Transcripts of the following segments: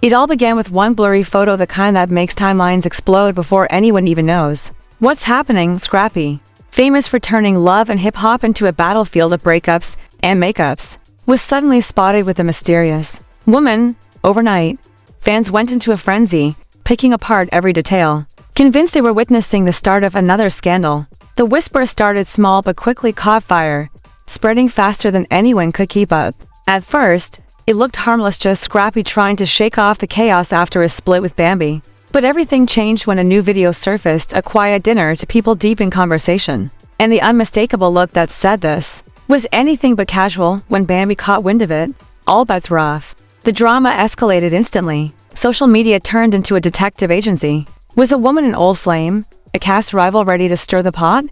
It all began with one blurry photo, the kind that makes timelines explode before anyone even knows what's happening. Scrappy, famous for turning love and hip-hop into a battlefield of breakups and makeups, was suddenly spotted with a mysterious woman. Overnight, fans went into a frenzy, picking apart every detail, convinced they were witnessing the start of another scandal. The whisper started small but quickly caught fire, spreading faster than anyone could keep up. At first, it looked harmless, just Scrappy trying to shake off the chaos after his split with Bambi. But everything changed when a new video surfaced, a quiet dinner to people deep in conversation. And the unmistakable look that said this was anything but casual. When Bambi caught wind of it, all bets were off. The drama escalated instantly. Social media turned into a detective agency. Was the woman an old flame, a cast rival ready to stir the pot,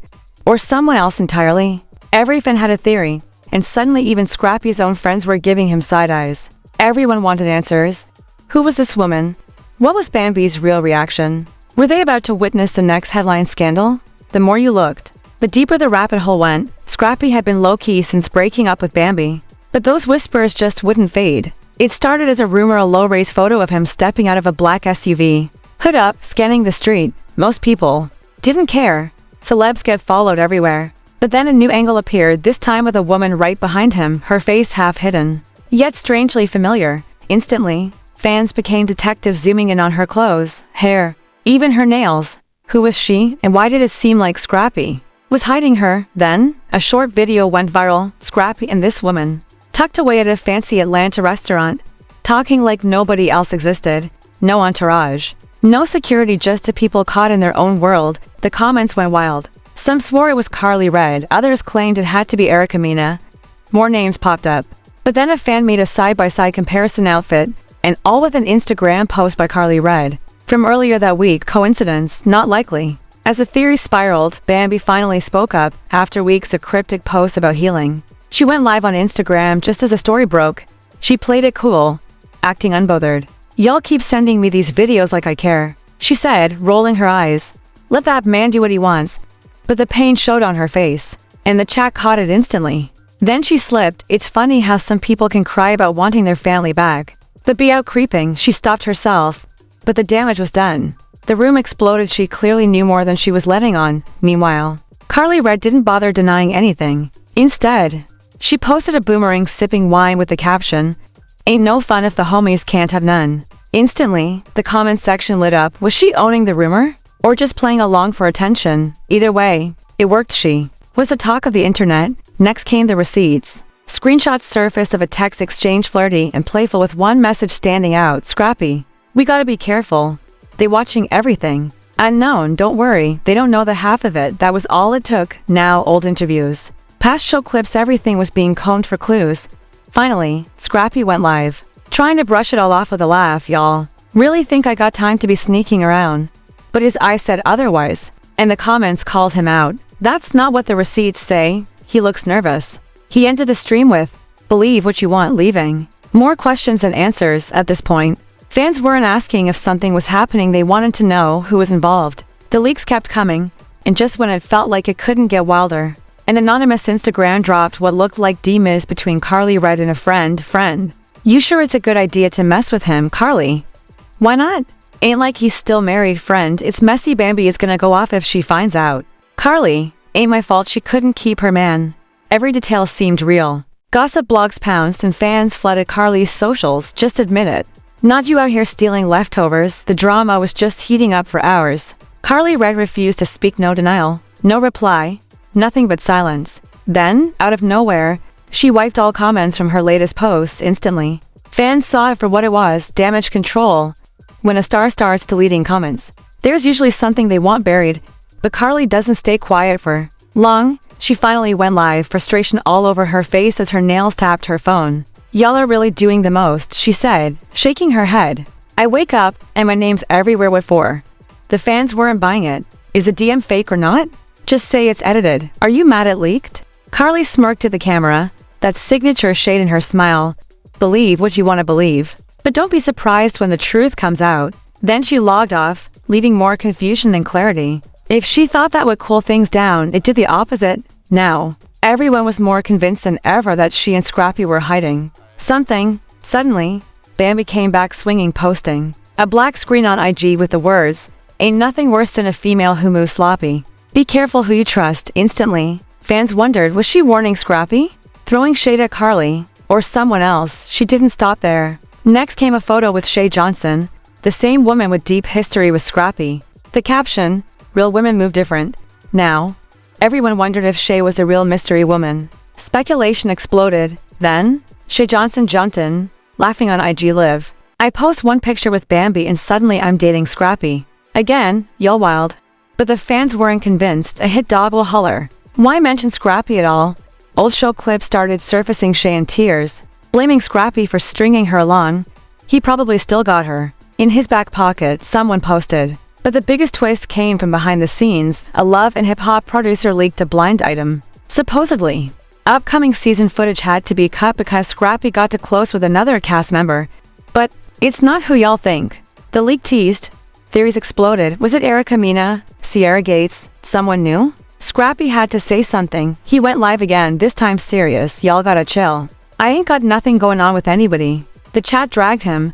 or someone else entirely? Every fan had a theory, and suddenly even Scrappy's own friends were giving him side eyes. Everyone wanted answers. Who was this woman? What was Bambi's real reaction? Were they about to witness the next headline scandal? The more you looked, the deeper the rabbit hole went. Scrappy had been low-key since breaking up with Bambi, but those whispers just wouldn't fade. It started as a rumor, a low-res photo of him stepping out of a black SUV, hood up, scanning the street. Most people didn't care. Celebs get followed everywhere. But then a new angle appeared, this time with a woman right behind him, her face half hidden, yet strangely familiar. Instantly, fans became detectives, zooming in on her clothes, hair, even her nails. Who was she, and why did it seem like Scrappy was hiding her? Then, a short video went viral, Scrappy and this woman, tucked away at a fancy Atlanta restaurant, talking like nobody else existed. No entourage, no security, just two people caught in their own world. The comments went wild. Some swore it was Carly Red, others claimed it had to be Erica Mena. More names popped up. But then a fan made a side-by-side comparison outfit, and all with an Instagram post by Carly Red from earlier that week. Coincidence? Not likely. As the theory spiraled, Bambi finally spoke up. After weeks of cryptic posts about healing, she went live on Instagram just as the story broke. She played it cool, acting unbothered. "Y'all keep sending me these videos like I care," she said, rolling her eyes. "Let that man do what he wants." But the pain showed on her face, and the chat caught it instantly. Then she slipped. It's funny how some people can cry about wanting their family back, but be out creeping. She stopped herself, but the damage was done. The room exploded. She clearly knew more than she was letting on. Meanwhile, Carly Red didn't bother denying anything. Instead, she posted a boomerang sipping wine with the caption, "Ain't no fun if the homies can't have none." Instantly, the comments section lit up. Was she owning the rumor, or just playing along for attention? Either way, it worked. She was the talk of the internet. Next came the receipts. Screenshots surfaced of a text exchange, flirty and playful, with one message standing out: "Scrappy, we gotta be careful. They watching everything." Unknown, don't worry, they don't know the half of it. That was all it took. Now, old interviews, past show clips, everything was being combed for clues. Finally, Scrappy went live, trying to brush it all off with a laugh. "Y'all really think I got time to be sneaking around?" But his eyes said otherwise, and the comments called him out. "That's not what the receipts say." He looks nervous. He ended the stream with, "Believe what you want," leaving more questions than answers. At this point, fans weren't asking if something was happening, they wanted to know who was involved. The leaks kept coming, and just when it felt like it couldn't get wilder, an anonymous Instagram dropped what looked like DMs between Carly Red and a friend. "You sure it's a good idea to mess with him, Carly? Why not? Ain't like he's still married. Friend, it's messy. Bambi is gonna go off if she finds out. Carly, ain't my fault she couldn't keep her man." Every detail seemed real. Gossip blogs pounced and fans flooded Carly's socials. "Just admit it. Not you out here stealing leftovers." The drama was just heating up for hours. Carly Red refused to speak. No denial, no reply, nothing but silence. Then, out of nowhere, she wiped all comments from her latest posts instantly. Fans saw it for what it was: damage control. When a star starts deleting comments, there's usually something they want buried. But Carly doesn't stay quiet for long. She finally went live, frustration all over her face as her nails tapped her phone. "Y'all are really doing the most," she said, shaking her head. "I wake up, and my name's everywhere. What for?" The fans weren't buying it. Is the DM fake or not? Just say it's edited. Are you mad it leaked? Carly smirked at the camera, that signature shade in her smile. "Believe what you want to believe, but don't be surprised when the truth comes out." Then she logged off, leaving more confusion than clarity. If she thought that would cool things down, it did the opposite. Now, everyone was more convinced than ever that she and Scrappy were hiding something. Suddenly, Bambi came back swinging, posting a black screen on IG with the words, "Ain't nothing worse than a female who moves sloppy. Be careful who you trust." Instantly, fans wondered, was she warning Scrappy? Throwing shade at Carly? Or someone else? She didn't stop there. Next came a photo with Shay Johnson, the same woman with deep history with Scrappy. The caption, "Real women move different." Now, everyone wondered if Shay was a real mystery woman. Speculation exploded. Then, Shay Johnson jumped in, laughing on IG Live. "I post one picture with Bambi and suddenly I'm dating Scrappy. Again, y'all wild." But the fans weren't convinced. A hit dog will holler. Why mention Scrappy at all? Old show clips started surfacing, Shay in tears, blaming Scrappy for stringing her along. He probably still got her in his back pocket, someone posted. But the biggest twist came from behind the scenes. A Love and Hip Hop producer leaked a blind item. Supposedly, upcoming season footage had to be cut because Scrappy got too close with another cast member. But it's not who y'all think. The leak teased. Theories exploded. Was it Erica Mena, Sierra Gates, someone new? Scrappy had to say something. He went live again, this time serious. "Y'all gotta chill. I ain't got nothing going on with anybody." The chat dragged him.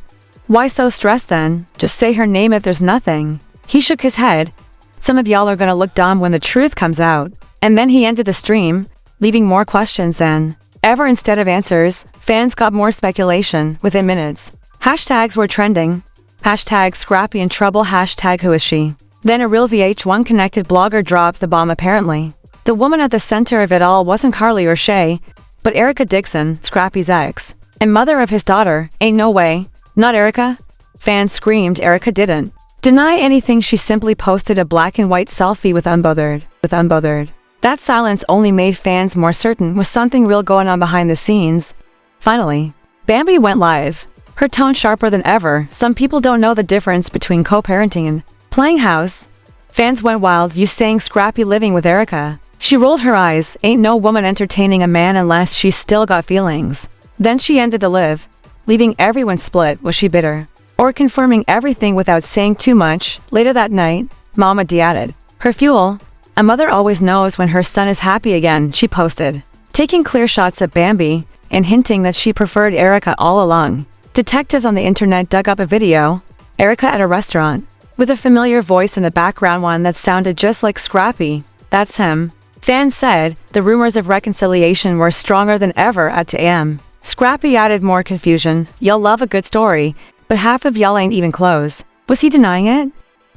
"Why so stressed then? Just say her name if there's nothing." He shook his head. "Some of y'all are gonna look dumb when the truth comes out." And then he ended the stream, leaving more questions than ever instead of answers. Fans got more speculation within minutes. Hashtags were trending. Hashtag Scrappy in trouble. Hashtag who is she? Then a real VH1 connected blogger dropped the bomb apparently. The woman at the center of it all wasn't Carly or Shay, but Erica Dixon, Scrappy's ex, and mother of his daughter. "Ain't no way. Not Erica." Fans screamed. Erica didn't deny anything. She simply posted a black and white selfie with unbothered. That silence only made fans more certain was something real going on behind the scenes. Finally, Bambi went live, her tone sharper than ever. Some people don't know the difference between co-parenting and playing house. Fans went wild. "You saying Scrappy living with Erica?" She rolled her eyes. "Ain't no woman entertaining a man unless she's still got feelings." Then she ended the live, leaving everyone split. Was she bitter? Or confirming everything without saying too much? Later that night, Mama D added her fuel. "A mother always knows when her son is happy again," she posted, taking clear shots at Bambi and hinting that she preferred Erica all along. Detectives on the internet dug up a video. Erica at a restaurant, with a familiar voice in the background, one that sounded just like Scrappy. "That's him." Fans said the rumors of reconciliation were stronger than ever at 2 a.m. Scrappy added more confusion. "Y'all love a good story, but half of y'all ain't even close." Was he denying it?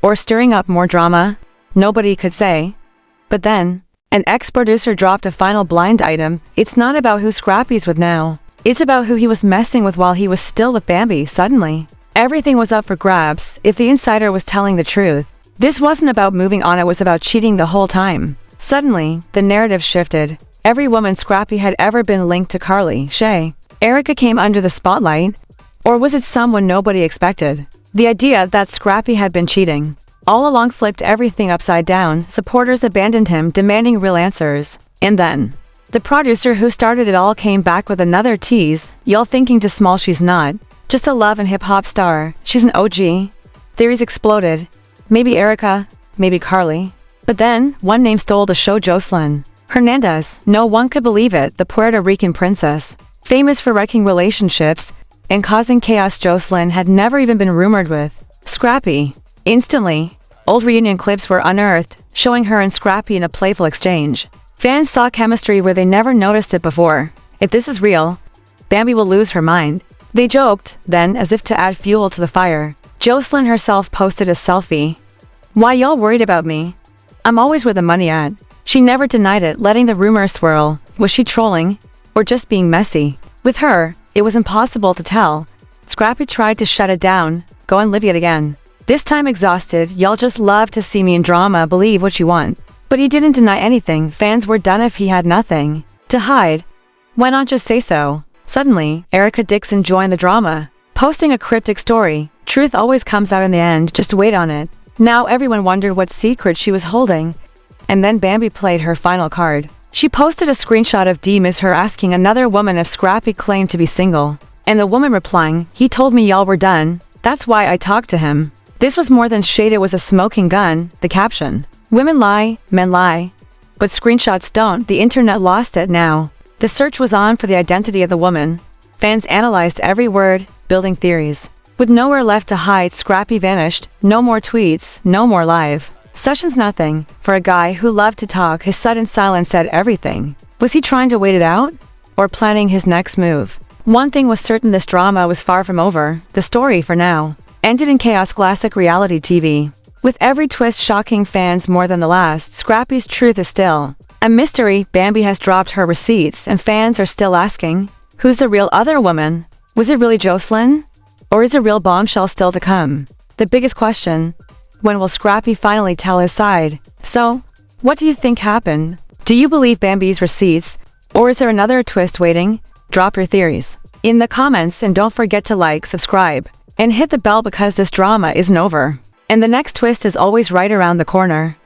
Or stirring up more drama? Nobody could say. But then, an ex-producer dropped a final blind item. It's not about who Scrappy's with now. It's about who he was messing with while he was still with Bambi. Suddenly, everything was up for grabs. If the insider was telling the truth, this wasn't about moving on, it was about cheating the whole time. Suddenly, the narrative shifted. Every woman Scrappy had ever been linked to Carly, Shay, Erica came under the spotlight. Or was it someone nobody expected? The idea that Scrappy had been cheating all along flipped everything upside down. Supporters abandoned him, demanding real answers. And then, the producer who started it all came back with another tease. "Y'all thinking too small, she's not just a love and hip-hop star. She's an OG." Theories exploded. Maybe Erica, maybe Carly. But then, one name stole the show: Jocelyn Hernandez. No one could believe it. The Puerto Rican princess, famous for wrecking relationships and causing chaos. Jocelyn had never even been rumored with Scrappy. Instantly, old reunion clips were unearthed, showing her and Scrappy in a playful exchange. Fans saw chemistry where they never noticed it before. "If this is real, Bambi will lose her mind," they joked. Then, as if to add fuel to the fire, Jocelyn herself posted a selfie. "Why y'all worried about me? I'm always where the money at." She never denied it, letting the rumors swirl. Was she trolling? Or just being messy? With her, it was impossible to tell. Scrappy tried to shut it down. "Go and live yet again. This time exhausted. Y'all just love to see me in drama. Believe what you want." But he didn't deny anything. Fans were done. If he had nothing to hide, why not just say so? Suddenly, Erica Dixon joined the drama, posting a cryptic story. Truth always comes out in the end, just wait on it. Now everyone wondered what secret she was holding. And then Bambi played her final card. She posted a screenshot of Miss her asking another woman if Scrappy claimed to be single. And the woman replying, "He told me y'all were done. That's why I talked to him." This was more than shade, it was a smoking gun. The caption: "Women lie, men lie, but screenshots don't." The internet lost it now. The search was on for the identity of the woman. Fans analyzed every word. building theories. With nowhere left to hide, Scrappy vanished. No more tweets, no more live sessions, nothing. For a guy who loved to talk, his sudden silence said everything. Was he trying to wait it out? Or planning his next move? One thing was certain, this drama was far from over. The story, for now, ended in chaos. Classic reality TV. With every twist shocking fans more than the last, Scrappy's truth is still a mystery. Bambi has dropped her receipts, and fans are still asking, who's the real other woman? Was it really Jocelyn? Or is the real bombshell still to come? The biggest question: when will Scrappy finally tell his side? So, what do you think happened? Do you believe Bambi's receipts? Or is there another twist waiting? Drop your theories in the comments, and don't forget to like, subscribe, and hit the bell, because this drama isn't over, and the next twist is always right around the corner.